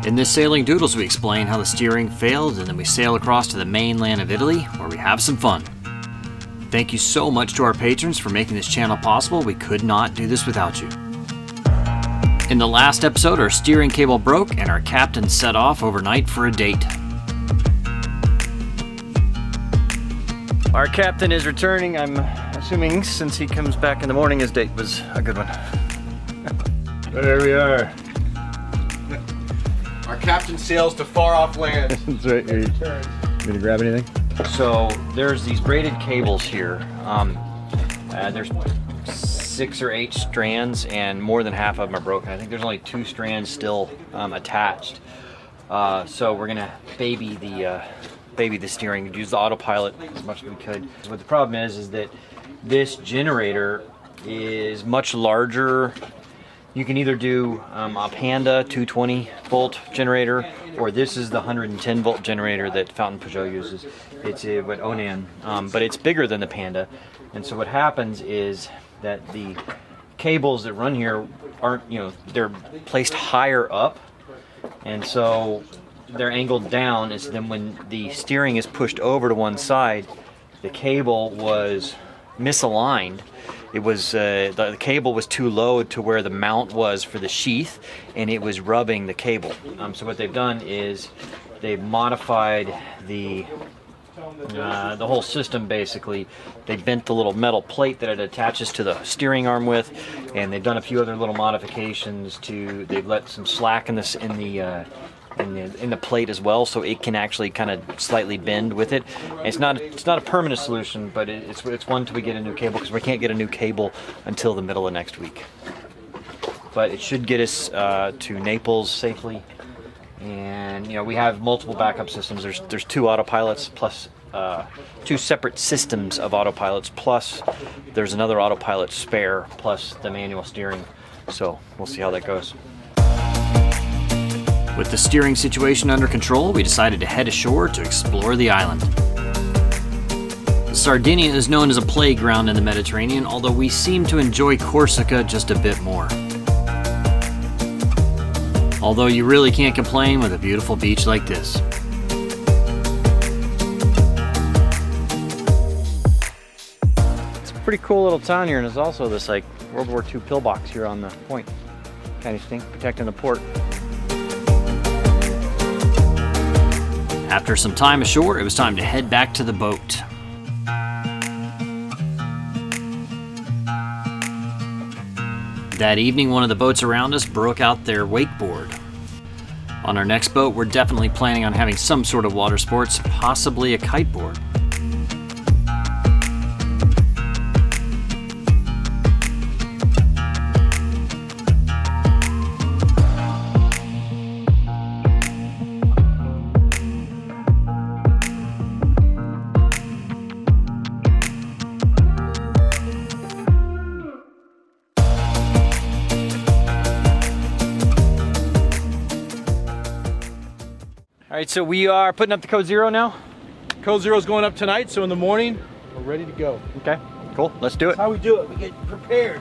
In this Sailing Doodles, we explain how the steering failed, and then we sail across to the mainland of Italy, where we have some fun. Thank you so much to our patrons for making this channel possible. We could not do this without you. In the last episode, our steering cable broke, and our captain set off overnight for a date. Our captain is returning. I'm assuming since he comes back in the morning, his date was a good one. There we are. Our captain sails to far off land. That's right. Are you gonna grab anything? So there's these braided cables here. There's 6 or 8 strands, and more than half of them are broken. I think there's only 2 strands still attached. So we're gonna baby the steering, use the autopilot as much as we could. What the problem is that this generator is much larger. You can either do a Panda 220 volt generator, or this is the 110 volt generator that Fountain Peugeot uses. It's what Onan, but it's bigger than the Panda. And so what happens is that the cables that run here aren't, they're placed higher up, and so they're angled down. And so then when the steering is pushed over to one side, the cable was misaligned. It was the cable was too low to where the mount was for the sheath, and it was rubbing the cable. So what they've done is they've modified the whole system. Basically, they bent the little metal plate that it attaches to the steering arm with, and they've done a few other little modifications to. They've let some slack in this in the plate as well, so it can actually kind of slightly bend with it. And it's not a permanent solution, but it's one till we get a new cable, because we can't get a new cable until the middle of next week. But it should get us to Naples safely, and we have multiple backup systems. There's 2 autopilots plus 2 separate systems of autopilots, plus there's another autopilot spare, plus the manual steering. So we'll see how that goes. With the steering situation under control, we decided to head ashore to explore the island. Sardinia is known as a playground in the Mediterranean, although we seem to enjoy Corsica just a bit more. Although you really can't complain with a beautiful beach like this. It's a pretty cool little town here, and there's also this like World War II pillbox here on the point. Kind of stink, protecting the port. After some time ashore, it was time to head back to the boat. That evening, one of the boats around us broke out their wakeboard. On our next boat, we're definitely planning on having some sort of water sports, possibly a kiteboard. All right, so we are putting up the code 0 now? Code 0 is going up tonight, so in the morning, we're ready to go. Okay, cool, let's do it. That's how we do it, we get prepared.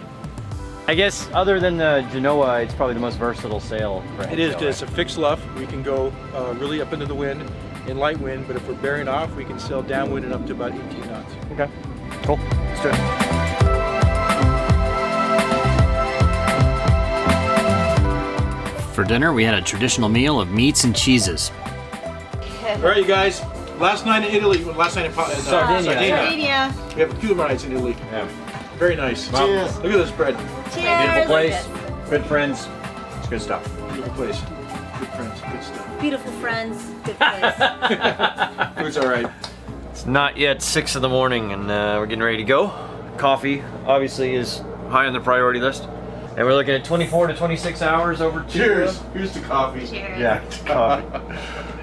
I guess other than the Genoa, it's probably the most versatile sail. It is, it's a fixed luff. We can go really up into the wind in light wind, but if we're bearing off, we can sail downwind and up to about 18 knots. Okay, cool, let's do it. For dinner, we had a traditional meal of meats and cheeses. All right, you guys. Last night in Italy, last night in Sardinia. We have a few nights in Italy. Yeah. Very nice. Cheers. Look at this bread. Cheers. Beautiful place, good friends, it's good stuff. Beautiful place. Good friends, good stuff. Beautiful friends, good place. Food's all right. It's not yet 6 in the morning, and we're getting ready to go. Coffee, obviously, is high on the priority list. And we're looking at 24 to 26 hours over to... Cheers. Here's to coffee. Cheers. Yeah, coffee.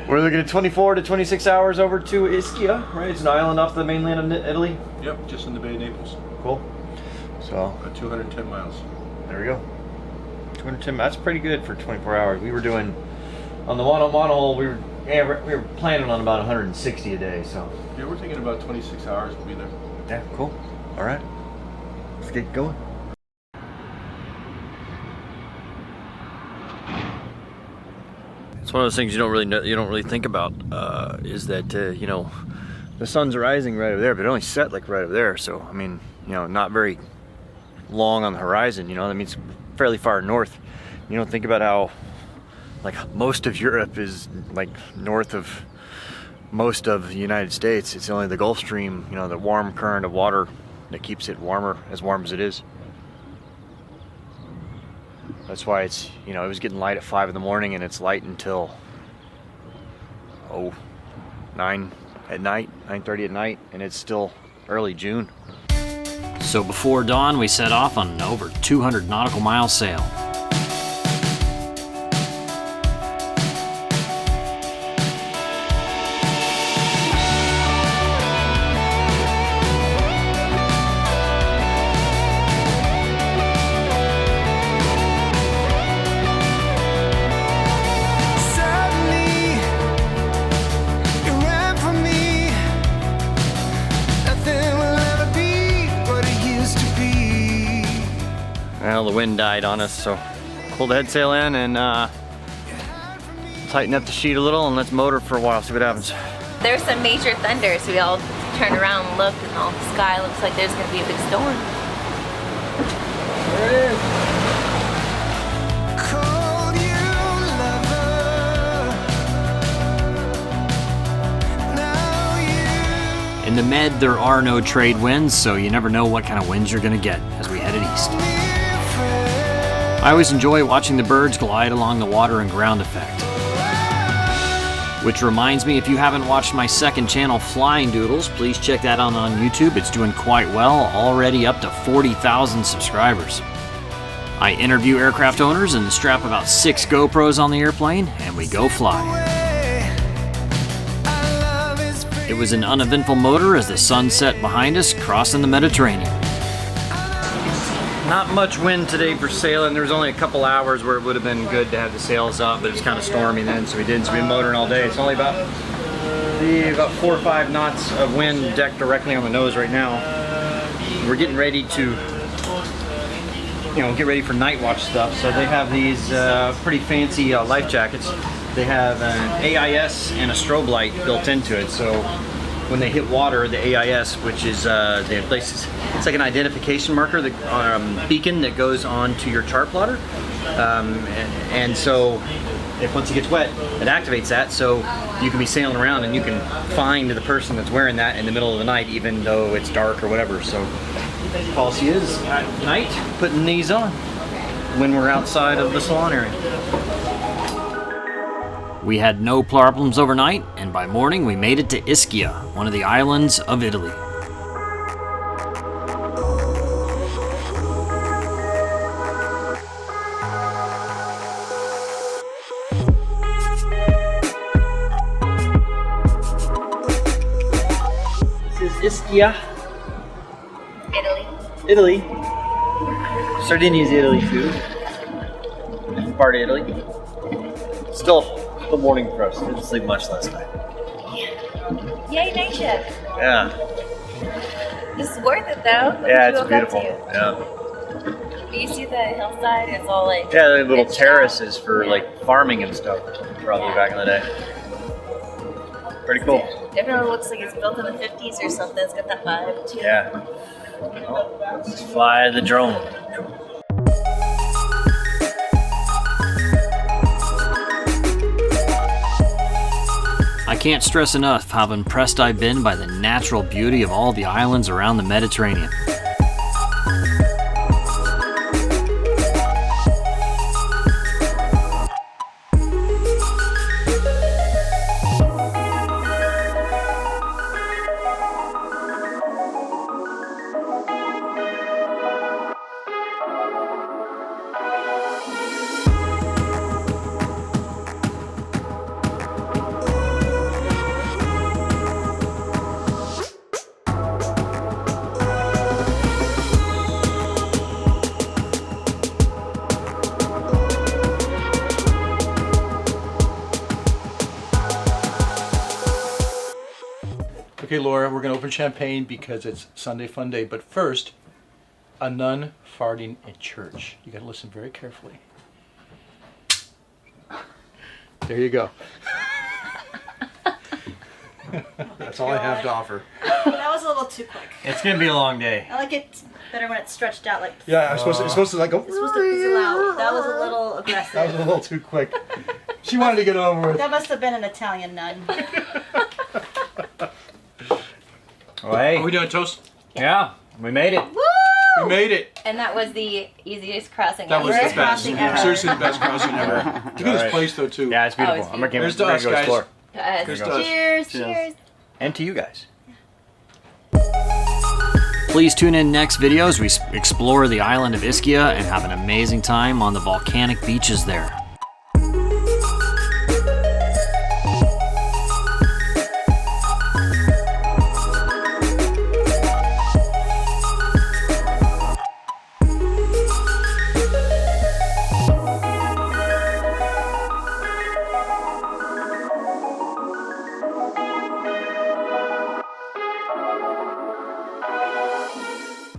We're looking at 24 to 26 hours over to Ischia, right? It's an island off the mainland of Italy. Yep, just in the Bay of Naples. Cool. So, About 210 miles. there we go. 210, that's pretty good for 24 hours. We were doing, on the monohull, we were planning on about 160 a day, so. Yeah, we're thinking about 26 hours we'll be there. Yeah, cool. All right. Let's get going. It's one of those things you don't really think about. Is that you know, the sun's rising right over there, but it only set like right over there. So I mean, you know, not very long on the horizon. You know, that means fairly far north. You don't think about how like most of Europe is like north of most of the United States. It's only the Gulf Stream, you know, the warm current of water that keeps it warmer, as warm as it is. That's why it's, you know, it was getting light at 5 in the morning and it's light until 9 at night, 9:30 at night, and it's still early June. So before dawn, we set off on an over 200 nautical mile sail. Well, the wind died on us, so pull the head sail in and tighten up the sheet a little and let's motor for a while, see what happens. There's some major thunder, so we all turned around and looked, and all the sky looks like there's going to be a big storm. There it is. In the Med, there are no trade winds, so you never know what kind of winds you're going to get as we headed east. I always enjoy watching the birds glide along the water and ground effect. Which reminds me, if you haven't watched my second channel, Flying Doodles, please check that out on YouTube. It's doing quite well, already up to 40,000 subscribers. I interview aircraft owners and strap about 6 GoPros on the airplane, and we go fly. It was an uneventful motor as the sun set behind us, crossing the Mediterranean. Not much wind today for sailing. There was only a couple hours where it would have been good to have the sails up, but it was kind of stormy then, so we didn't. So we've been motoring all day. It's only about 4 or 5 knots of wind decked directly on the nose right now. We're getting ready to, you know, get ready for night watch stuff. So they have these pretty fancy life jackets. They have an AIS and a strobe light built into it. So when they hit water, the AIS, which is it's like an identification marker, that beacon that goes onto your chart plotter, and so once it gets wet, it activates that, so you can be sailing around and you can find the person that's wearing that in the middle of the night, even though it's dark or whatever. So the policy is at night putting these on when we're outside of the salon area. We had no problems overnight, and by morning we made it to Ischia, one of the islands of Italy. This is Ischia, Italy. Italy. Sardinia is Italy too. Part of Italy. Still the morning for us. Didn't sleep much last night. Yay, night shift. Yeah. This is worth it though. Look Yeah, what it's you woke up beautiful. to. Yeah. But you see the hillside? It's all like Yeah, the little pitched terraces out. for Yeah. like farming and stuff. Probably back in the day. Pretty cool. Definitely looks like it's built in the 50s or something. It's got that vibe too. Yeah. Well, let's fly the drone. I can't stress enough how impressed I've been by the natural beauty of all the islands around the Mediterranean. Okay, Laura, we're going to open champagne because it's Sunday Fun Day. But first, a nun farting in church. You got to listen very carefully. There you go. That's all I have to offer. That was a little too quick. It's gonna be a long day. I like it better when it's stretched out. Like Yeah, it's supposed to like go. it's supposed to fizzle out. That was a little aggressive. That was a little too quick. She wanted to get over it. That must have been an Italian nun. Oh, hey. Are we doing toast? Yeah, we made it. Woo! We made it. And that was the easiest crossing That was ever. the best. crossing ever. Seriously, the best crossing ever. Look at this Alright. place though too. Yeah, it's beautiful. it's I'm gonna There's we're gonna us, go guys. explore. Here's to us. Cheers. Cheers. And to you guys. Please tune in next video as we explore the island of Ischia and have an amazing time on the volcanic beaches there.